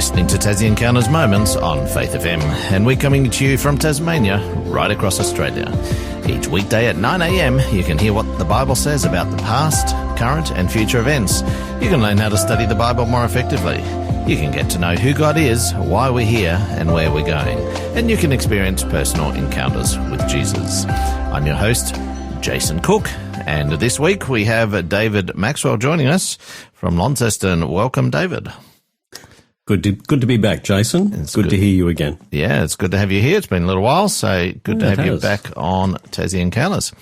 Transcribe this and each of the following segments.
listening to Tassie Encounters Moments on Faith FM, and we're coming to you from Tasmania, right across Australia. Each weekday at 9 a.m, you can hear what the Bible says about the past, current and future events. You can learn how to study the Bible more effectively. You can get to know who God is, why we're here and where we're going. And you can experience personal encounters with Jesus. I'm your host, Jason Cook, and this week we have David Maxwell joining us from Launceston. Welcome, David. Good to be back, Jason. It's good to hear you again. Yeah, it's good to have you here. It's been a little while, so good to have you back on Tassie Encounters.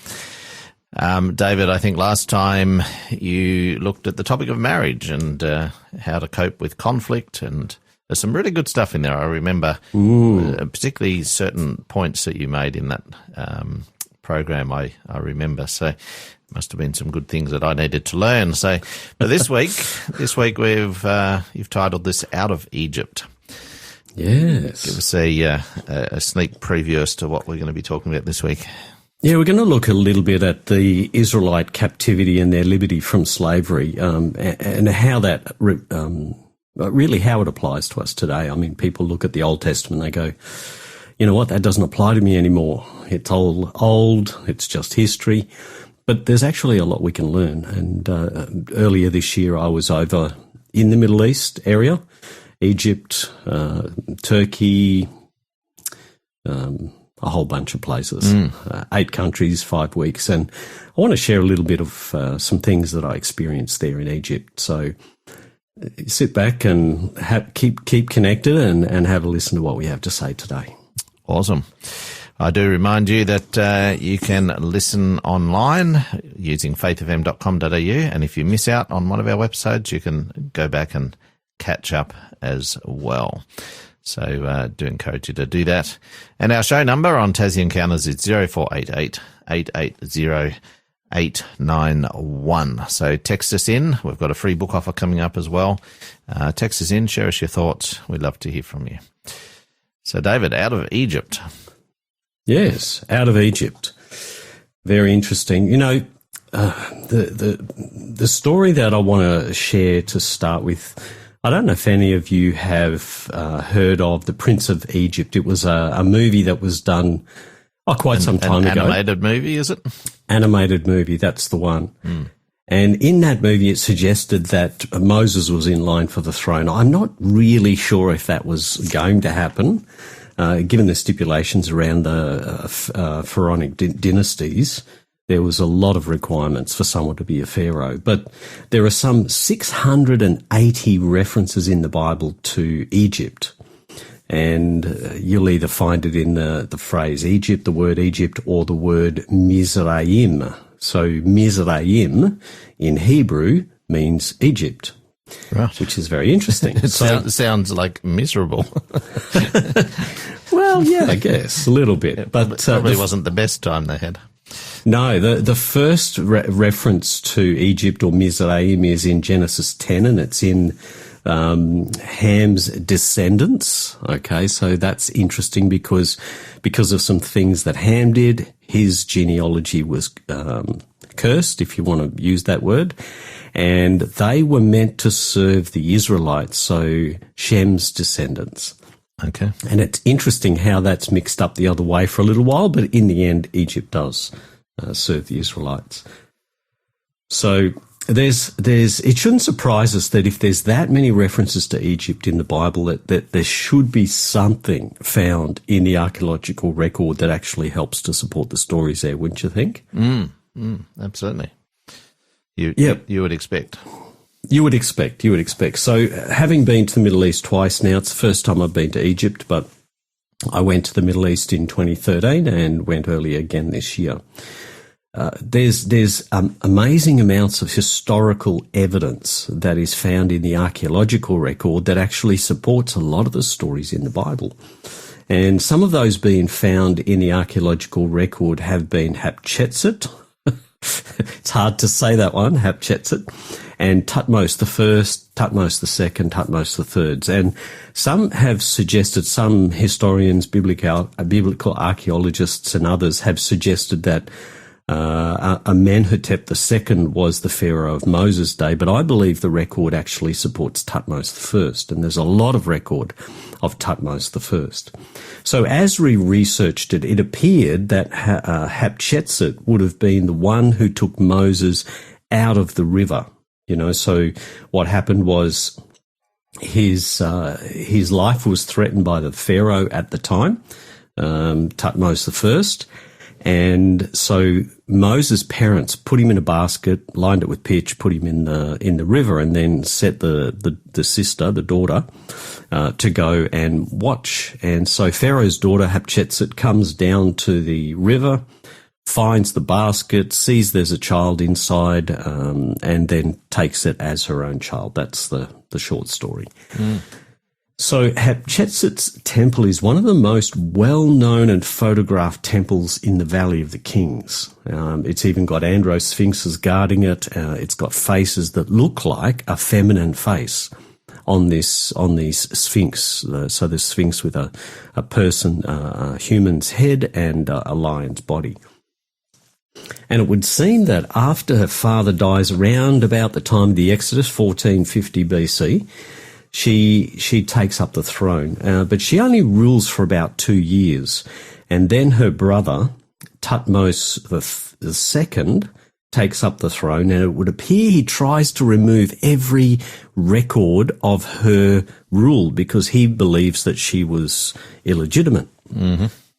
David, I think last time you looked at the topic of marriage and how to cope with conflict, and there's some really good stuff in there. I remember particularly certain points that you made in that program, I remember. So must have been some good things that I needed to learn. So, but this week you've titled this "Out of Egypt." Yes. Give us a sneak preview as to what we're going to be talking about this week. Yeah, we're going to look a little bit at the Israelite captivity and their liberty from slavery, and how that really how it applies to us today. I mean, people look at the Old Testament and they go, you know what, that doesn't apply to me anymore. It's old. It's just history. But there's actually a lot we can learn. And earlier this year, I was over in the Middle East area, Egypt, Turkey, a whole bunch of places, 8 countries, 5 weeks. And I want to share a little bit of some things that I experienced there in Egypt. So sit back and keep connected and have a listen to what we have to say today. Awesome. I do remind you that you can listen online using faithfm.com.au, and if you miss out on one of our websites, you can go back and catch up as well. So do encourage you to do that. And our show number on Tassie Encounters is 0488 880 891. So text us in. We've got a free book offer coming up as well. Text us in, share us your thoughts. We'd love to hear from you. So David, out of Egypt. Yes, out of Egypt. Very interesting. You know, the story that I want to share to start with, I don't know if any of you have heard of The Prince of Egypt. It was a movie that was done quite some time ago. Animated movie, is it? Animated movie, that's the one. And in that movie, it suggested that Moses was in line for the throne. I'm not really sure if that was going to happen. Given the stipulations around the pharaonic dynasties, there was a lot of requirements for someone to be a pharaoh. But there are some 680 references in the Bible to Egypt. And you'll either find it in the phrase Egypt, the word Egypt, or the word Mizraim. So Mizraim in Hebrew means Egypt. Right. Which is very interesting. It sounds like miserable. Well, yeah, I guess a little bit, but probably wasn't the best time they had. No, the first reference to Egypt or Mizraim is in Genesis 10, and it's in Ham's descendants. Okay, so that's interesting because of some things that Ham did, his genealogy was cursed, if you want to use that word. And they were meant to serve the Israelites, so Shem's descendants. Okay. And it's interesting how that's mixed up the other way for a little while, but in the end, Egypt does serve the Israelites. So it shouldn't surprise us that if there's that many references to Egypt in the Bible, that there should be something found in the archaeological record that actually helps to support the stories there, wouldn't you think? Absolutely. You would expect. You would expect. So having been to the Middle East twice now, it's the first time I've been to Egypt, but I went to the Middle East in 2013 and went earlier again this year. There's amazing amounts of historical evidence that is found in the archaeological record that actually supports a lot of the stories in the Bible. And some of those being found in the archaeological record have been Hatshepsut. It's hard to say that one, Hatshepsut, and Thutmose the first, Thutmose the second, Thutmose the third. And some have suggested, some historians, biblical archaeologists and others have suggested that Amenhotep II was the pharaoh of Moses' day, but I believe the record actually supports Thutmose I, and there's a lot of record of Thutmose I. So as we researched it, it appeared that Hatshepsut would have been the one who took Moses out of the river. So what happened was his life was threatened by the pharaoh at the time, Thutmose I. And so Moses' parents put him in a basket, lined it with pitch, put him in the river, and then set the sister, the daughter, to go and watch. And so Pharaoh's daughter Hatshepsut comes down to the river, finds the basket, sees there's a child inside, and then takes it as her own child. That's the short story. Mm. So Hatshepsut's temple is one of the most well-known and photographed temples in the Valley of the Kings. It's even got androsphinxes guarding it. It's got faces that look like a feminine face on these sphinx. So the sphinx with a person, a human's head and a lion's body. And it would seem that after her father dies around about the time of the Exodus, 1450 BC, she takes up the throne, but she only rules for about 2 years. And then her brother, Thutmose II, takes up the throne, and it would appear he tries to remove every record of her rule because he believes that she was illegitimate,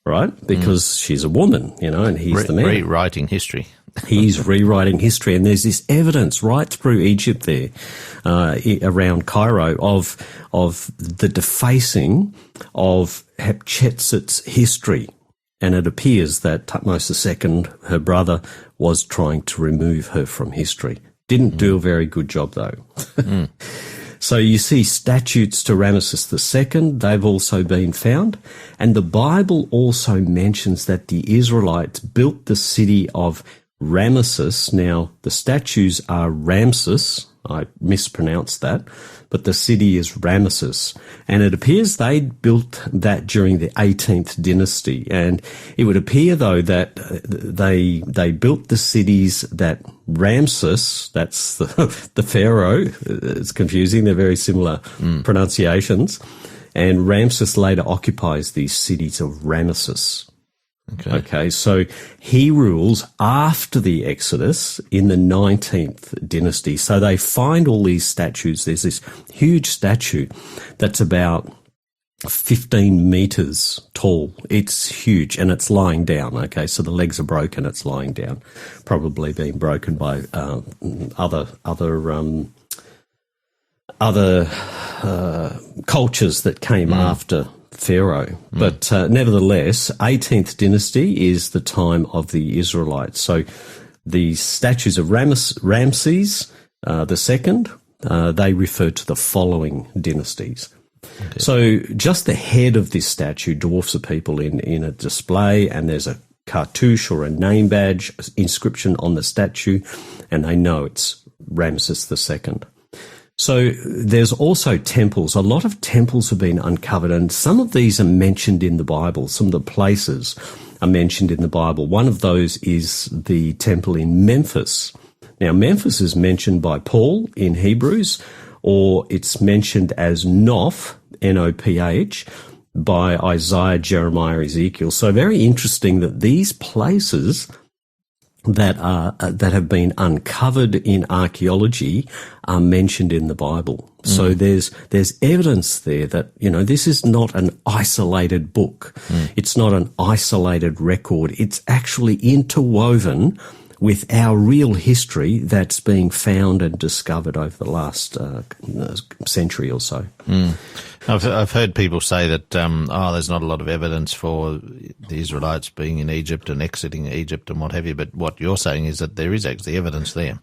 right? Because she's a woman, and he's the man. Rewriting history. He's rewriting history, and there's this evidence right through Egypt there, around Cairo, of the defacing of Hatshepsut's history. And it appears that Thutmose II, her brother, was trying to remove her from history. Didn't do a very good job, though. So you see statues to Ramesses II, they've also been found. And the Bible also mentions that the Israelites built the city of Ramesses. Now, the statues are Ramses. I mispronounced that, but the city is Ramesses. And it appears they built that during the 18th dynasty. And it would appear, though, that they built the cities that Ramses, that's the pharaoh, it's confusing, they're very similar pronunciations, and Ramses later occupies these cities of Ramesses. Okay, so he rules after the Exodus in the 19th dynasty. So they find all these statues. There's this huge statue that's about 15 meters tall. It's huge, and it's lying down. Okay, so the legs are broken. It's lying down, probably being broken by other cultures that came after Pharaoh. But nevertheless, 18th dynasty is the time of the Israelites. So the statues of Ramses II, they refer to the following dynasties. Okay. So just the head of this statue dwarfs the people in a display, and there's a cartouche or a name badge inscription on the statue, and they know it's Ramses II. So there's also temples. A lot of temples have been uncovered, and some of these are mentioned in the Bible. Some of the places are mentioned in the Bible. One of those is the temple in Memphis. Now, Memphis is mentioned by Paul in Hebrews, or it's mentioned as Noph, N-O-P-H, by Isaiah, Jeremiah, Ezekiel. So very interesting that these places that have been uncovered in archaeology are mentioned in the Bible. So there's evidence there that, this is not an isolated book. It's not an isolated record. It's actually interwoven with our real history that's being found and discovered over the last century or so. I've heard people say that there's not a lot of evidence for the Israelites being in Egypt and exiting Egypt and what have you, but what you're saying is that there is actually evidence there.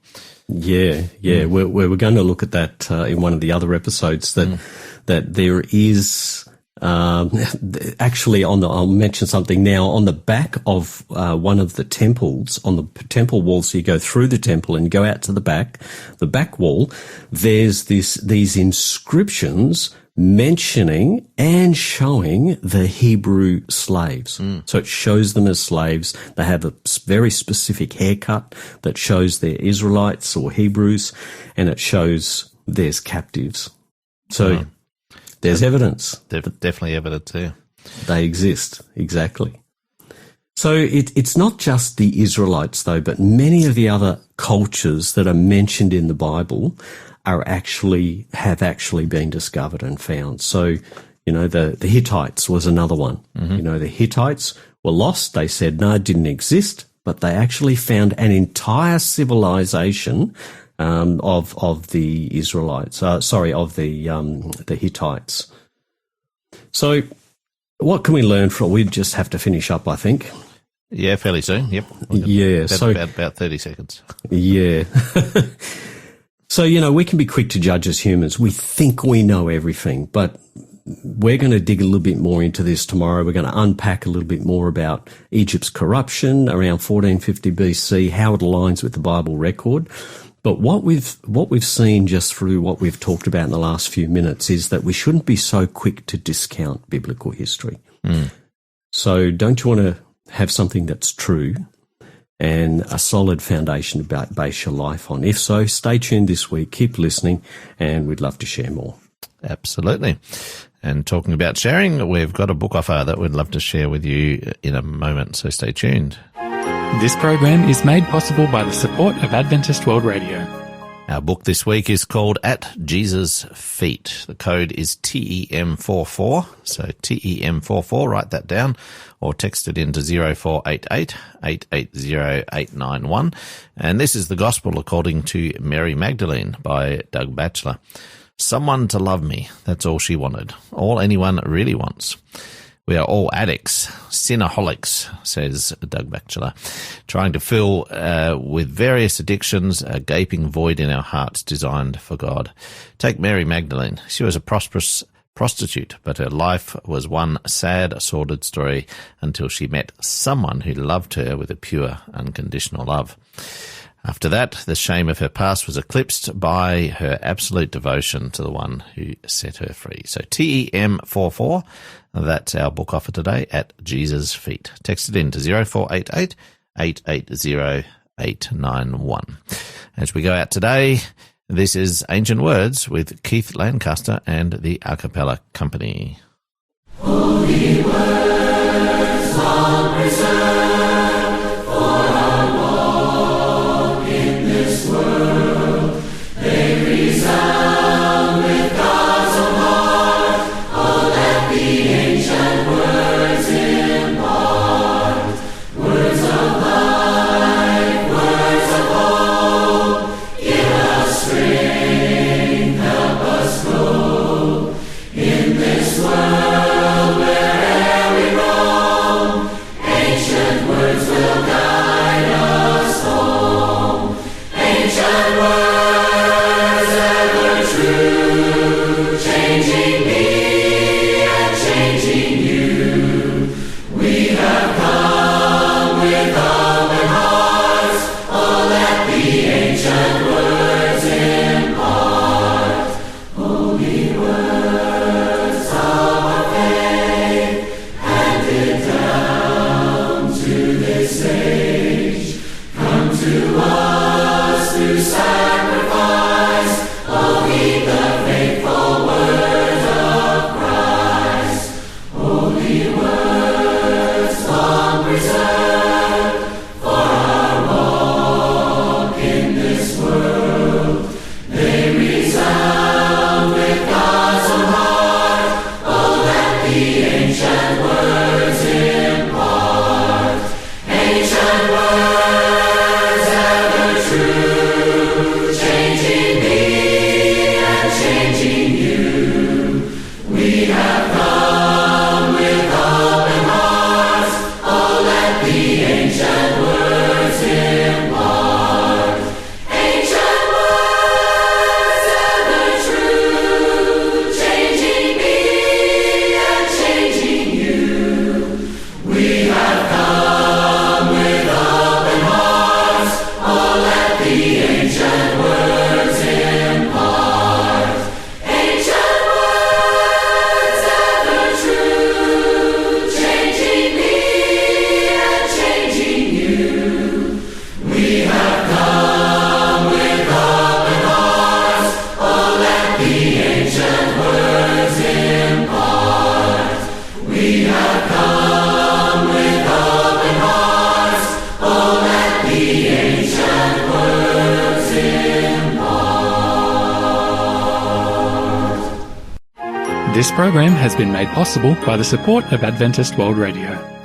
Yeah. We're going to look at that in one of the other episodes, that there is... actually, I'll mention something now. On the back of one of the temples, on the temple wall, so you go through the temple and go out to the back wall, there's these inscriptions mentioning and showing the Hebrew slaves. So it shows them as slaves. They have a very specific haircut that shows they're Israelites or Hebrews, and it shows there's captives. So there's evidence. Definitely evidence there. They exist, exactly. So it's not just the Israelites, though, but many of the other cultures that are mentioned in the Bible have actually been discovered and found. So, the Hittites was another one. The Hittites were lost. They said, no, it didn't exist, but they actually found an entire civilization of the Israelites, of the Hittites. So what can we learn from? We just have to finish up, I think. Yeah, fairly soon. Yep. About 30 seconds. Yeah. So, we can be quick to judge as humans. We think we know everything, but we're going to dig a little bit more into this tomorrow. We're going to unpack a little bit more about Egypt's corruption around 1450 BC, how it aligns with the Bible record. But what we've seen just through what we've talked about in the last few minutes is that we shouldn't be so quick to discount biblical history. So don't you want to have something that's true and a solid foundation to base your life on? If so, stay tuned this week, keep listening, and we'd love to share more. Absolutely. And talking about sharing, we've got a book offer that we'd love to share with you in a moment, so stay tuned. This program is made possible by the support of Adventist World Radio. Our book this week is called At Jesus' Feet. The code is TEM44, so TEM44, write that down, or text it into 0488 880 891. And this is the Gospel according to Mary Magdalene by Doug Batchelor. Someone to love me, that's all she wanted, all anyone really wants. We are all addicts, sinaholics, says Doug Batchelor, trying to fill with various addictions a gaping void in our hearts designed for God. Take Mary Magdalene. She was a prosperous prostitute, but her life was one sad, sordid story until she met someone who loved her with a pure, unconditional love. After that, the shame of her past was eclipsed by her absolute devotion to the one who set her free. So TEM44, that's our book offer today, At Jesus' Feet. Text it in to 0488 880 891. As we go out today, this is Ancient Words with Keith Lancaster and the A Cappella Company. Holy words long preserved for our walk in this world, they resound with God's own heart. Oh, let the ancient words impart, words of life, words of hope, give us strength, help us grow in this world. Ancient ancient words impart. This program has been made possible by the support of Adventist World Radio.